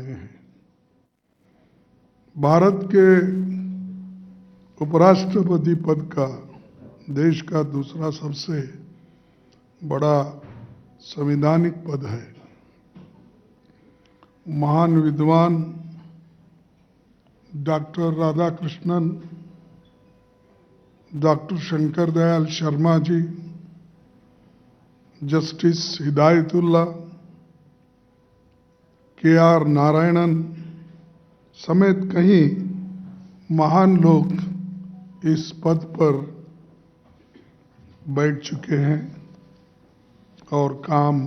हैं। भारत के उपराष्ट्रपति पद का देश का दूसरा सबसे बड़ा संवैधानिक पद है। महान विद्वान doctor Radhakrishnan, doctor Shankar Dayal Sharma ji, justice Hidayatullah, KR. Narayanan समेत कई महान लोग इस पद पर बैठ चुके हैं और काम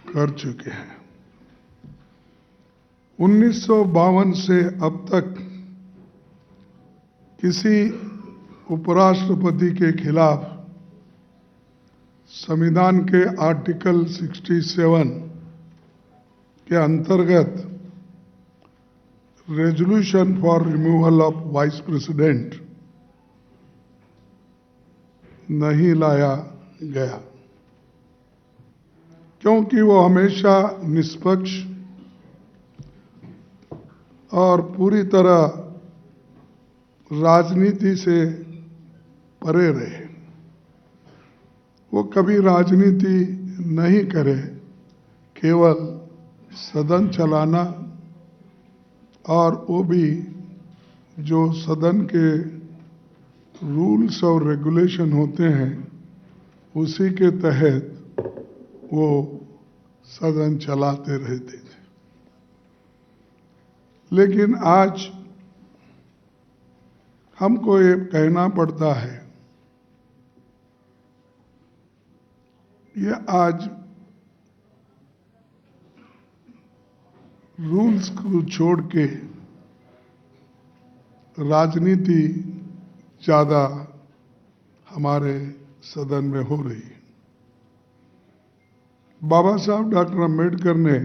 कर चुके हैं। 1952 से अब तक किसी उपराष्ट्रपति के खिलाफ संविधान के आर्टिकल 67 के अंतर्गत resolution for removal of vice president नहीं लाया गया, क्योंकि वो हमेशा निष्पक्ष और पूरी तरह राजनीति से परे रहे। वो कभी राजनीति नहीं करे, केवल सदन चलाना, और वो भी जो सदन के रूल्स और रेगुलेशन होते हैं उसी के तहत वो सदन चलाते रहते थे। लेकिन आज हमको ये कहना पड़ता है, ये आज रूल्स को छोड़ के राजनीति ज्यादा हमारे सदन में हो रही है। बाबा साहब डॉक्टर अम्बेडकर ने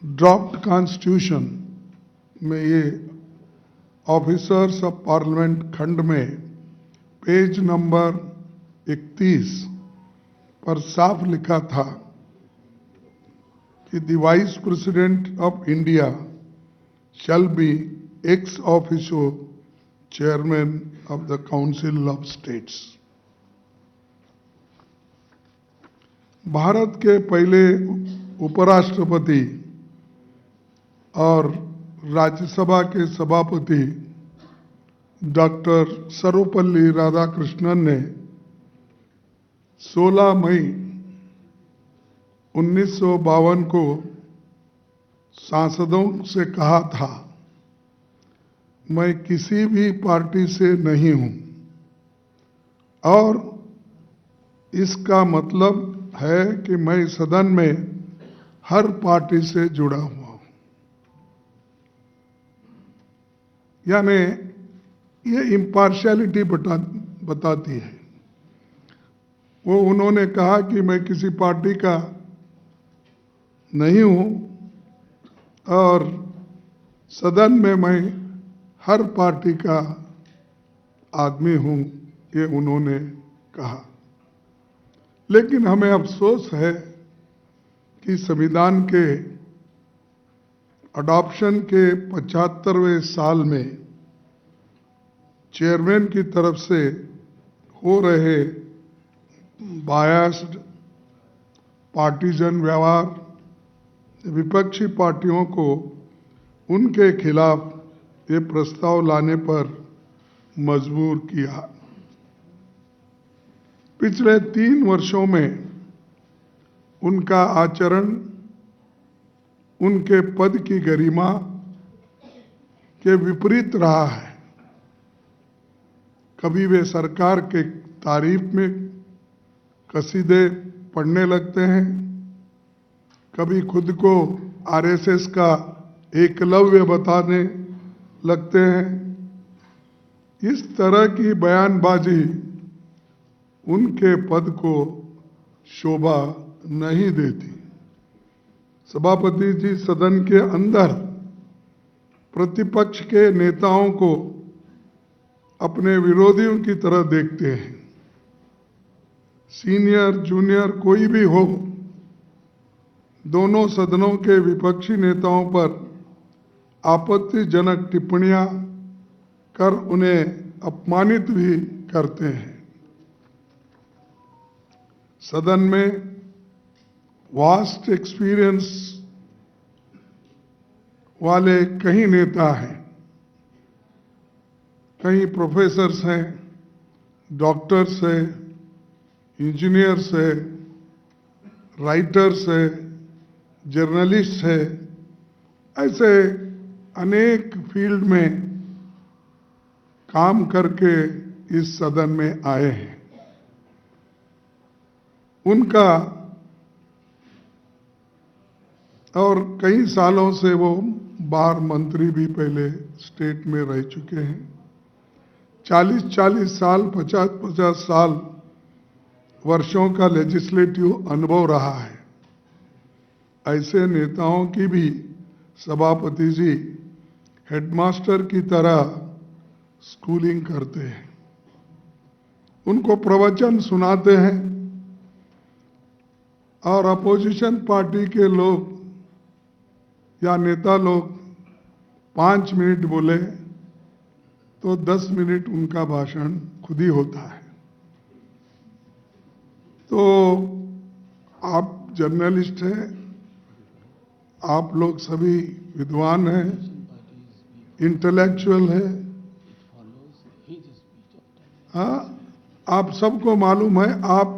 ड्राफ्ट कॉन्स्टिट्यूशन में ये ऑफिसर्स ऑफ पार्लियामेंट खंड में पेज नंबर 31 पर साफ लिखा था कि the vice president of India shall be ex officio chairman of the council of states. Bharat के पहले उपराष्ट्रपति और राज्यसभा के सभापति डॉक्टर सर्वपल्ली राधाकृष्णन ने 16 मई 1952 को सांसदों से कहा था, मैं किसी भी पार्टी से नहीं हूं और इसका मतलब है कि मैं सदन में हर पार्टी से जुड़ा हुआ हूं। यानी ये इम्पार्शियलिटी बताती है। वो उन्होंने कहा कि मैं किसी पार्टी का नहीं हूं और सदन में मैं हर पार्टी का आदमी हूं, ये उन्होंने कहा। लेकिन हमें अफसोस है कि संविधान के अडॉप्शन के 75वें साल में चेयरमैन की तरफ से हो रहे बायस्ड पार्टीजन व्यवहार विपक्षी पार्टियों को उनके खिलाफ ये प्रस्ताव लाने पर मजबूर किया। पिछले 3 वर्षों में उनका आचरण उनके पद की गरिमा के विपरीत रहा है। कभी वे सरकार के तारीफ में कसीदे पढ़ने लगते हैं, कभी खुद को आरएसएस का एकलव्य बताने लगते हैं। इस तरह की बयानबाजी उनके पद को शोभा नहीं देती। सभापति जी सदन के अंदर प्रतिपक्ष के नेताओं को अपने विरोधियों की तरह देखते हैं। सीनियर जूनियर कोई भी हो, दोनों सदनों के विपक्षी नेताओं पर आपत्तिजनक टिप्पणियां कर उन्हें अपमानित भी करते हैं। सदन में वास्ट एक्सपीरियंस वाले कई नेता हैं, कई प्रोफेसर्स हैं, डॉक्टर्स हैं, इंजीनियर्स हैं, राइटर्स हैं, जर्नलिस्ट हैं, ऐसे अनेक फील्ड में काम करके इस सदन में आए हैं। उनका और कई सालों से वो बार मंत्री भी पहले स्टेट में रह चुके हैं। 40-40 साल, 50-50 साल वर्षों का लेजिस्लेटिव अनुभव रहा है। ऐसे नेताओं की भी सभापति जी हेडमास्टर की तरह स्कूलिंग करते हैं, उनको प्रवचन सुनाते हैं, और अपोजिशन पार्टी के लोग या नेता लोग 5 मिनट बोले तो 10 मिनट उनका भाषण खुद ही होता है। तो आप जर्नलिस्ट हैं, आप लोग सभी विद्वान हैं, इंटेलेक्चुअल हैं। हाँ, आप सबको मालूम है, आप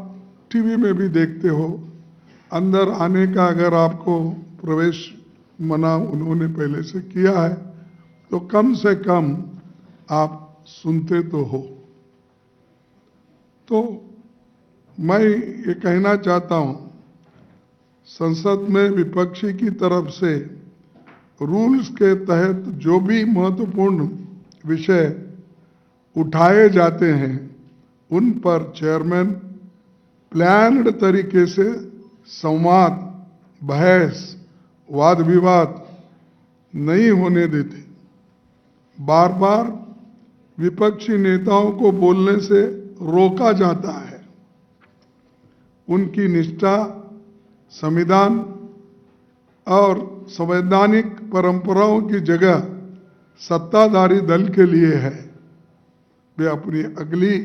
टीवी में भी देखते हो, अंदर आने का अगर आपको प्रवेश मना उन्होंने पहले से किया है तो कम से कम आप सुनते तो हो। तो मैं ये कहना चाहता हूं, संसद में विपक्षी की तरफ से रूल्स के तहत जो भी महत्वपूर्ण विषय उठाए जाते हैं उन पर चेयरमैन प्लान्ड तरीके से संवाद, बहस, वाद विवाद नहीं होने देते। बार बार विपक्षी नेताओं को बोलने से रोका जाता है। उनकी निष्ठा संविधान और संवैधानिक परंपराओं की जगह सत्ताधारी दल के लिए है। वे अपनी अगली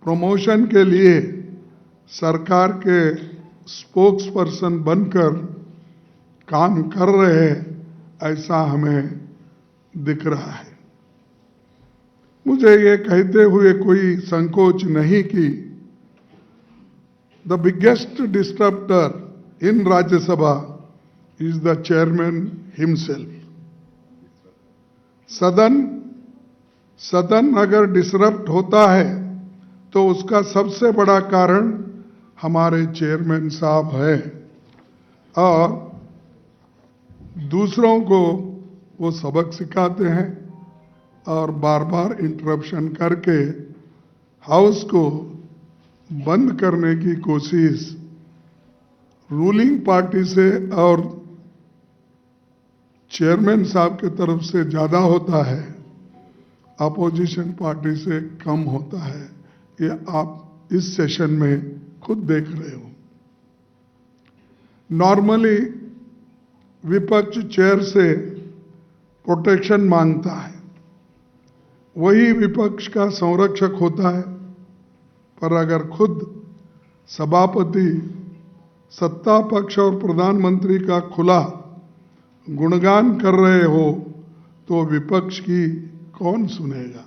प्रमोशन के लिए सरकार के स्पोक्स पर्सन बनकर काम कर रहे हैं, ऐसा हमें दिख रहा है। मुझे ये कहते हुए कोई संकोच नहीं कि the biggest disturber in Rajya Sabha is the chairman himself. सदन अगर डिसरप्ट होता है तो उसका सबसे बड़ा कारण हमारे चेयरमैन साहब है, और दूसरों को वो सबक सिखाते हैं और बार बार इंटरप्शन करके हाउस को बंद करने की कोशिश रूलिंग पार्टी से और चेयरमैन साहब की तरफ से ज्यादा होता है, अपोजिशन पार्टी से कम होता है। ये आप इस सेशन में खुद देख रहे हो। नॉर्मली विपक्ष चेयर से प्रोटेक्शन मांगता है, वही विपक्ष का संरक्षक होता है। पर अगर खुद सभापति सत्ता पक्ष और प्रधानमंत्री का खुला गुणगान कर रहे हो तो विपक्ष की कौन सुनेगा?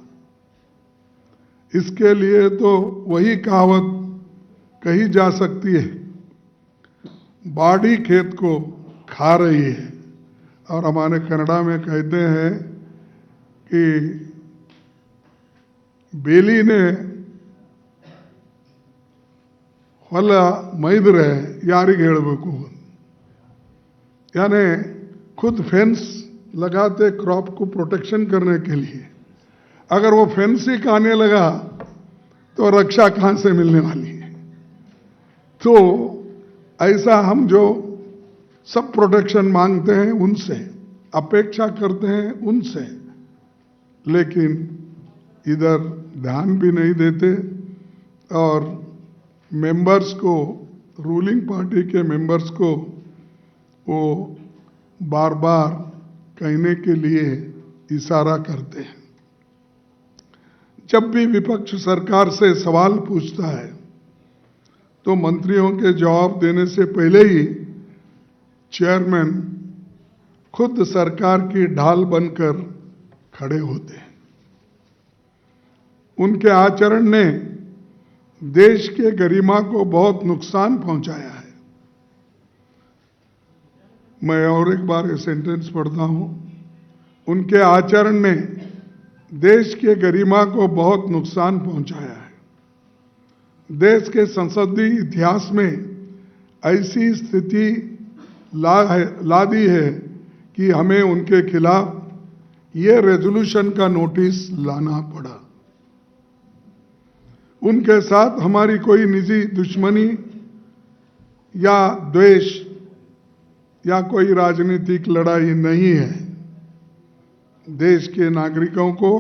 इसके लिए तो वही कहावत कही जा सकती है, बाड़ी खेत को खा रही है। और हमारे कन्नड़ा में कहते हैं कि बेली ने ಹೊಲ मैद्रे यारिग हेळबेकु, यानी खुद फेंस लगाते क्रॉप को प्रोटेक्शन करने के लिए। अगर वो फेंस ही खाने लगा तो रक्षा कहां से मिलने वाली है? तो ऐसा हम जो सब प्रोटेक्शन मांगते हैं उनसे, अपेक्षा करते हैं उनसे, लेकिन इधर ध्यान भी नहीं देते और मेंबर्स को, रूलिंग पार्टी के मेंबर्स को वो बार बार कहने के लिए इशारा करते हैं। जब भी विपक्ष सरकार से सवाल पूछता है तो मंत्रियों के जवाब देने से पहले ही चेयरमैन खुद सरकार की ढाल बनकर खड़े होते हैं। उनके आचरण ने देश के गरिमा को बहुत नुकसान पहुंचाया है। मैं और एक बार ये सेंटेंस पढ़ता हूं। उनके आचरण ने देश के गरिमा को बहुत नुकसान पहुंचाया है। देश के संसदीय इतिहास में ऐसी स्थिति ला दी है कि हमें उनके खिलाफ ये रेजोल्यूशन का नोटिस लाना पड़ा। उनके साथ हमारी कोई निजी दुश्मनी या द्वेष या कोई राजनीतिक लड़ाई नहीं है। देश के नागरिकों को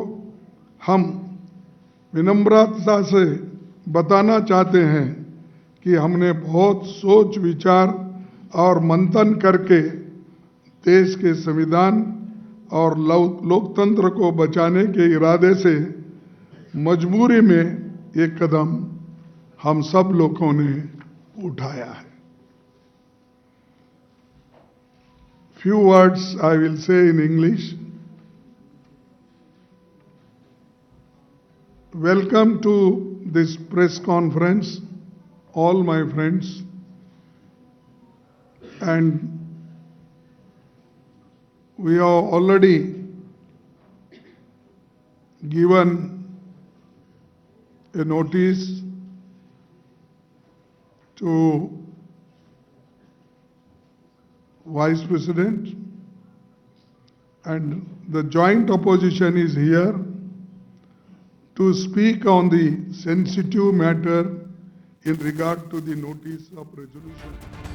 हम विनम्रता से बताना चाहते हैं कि हमने बहुत सोच विचार और मंथन करके देश के संविधान और लोकतंत्र को बचाने के इरादे से मजबूरी में ये कदम हम सब लोगों ने उठाया है। Few words I will say in English. Welcome to this press conference, all my friends, and we have already given a notice to Vice President, and the joint opposition is here to speak on the sensitive matter in regard to the notice of resolution.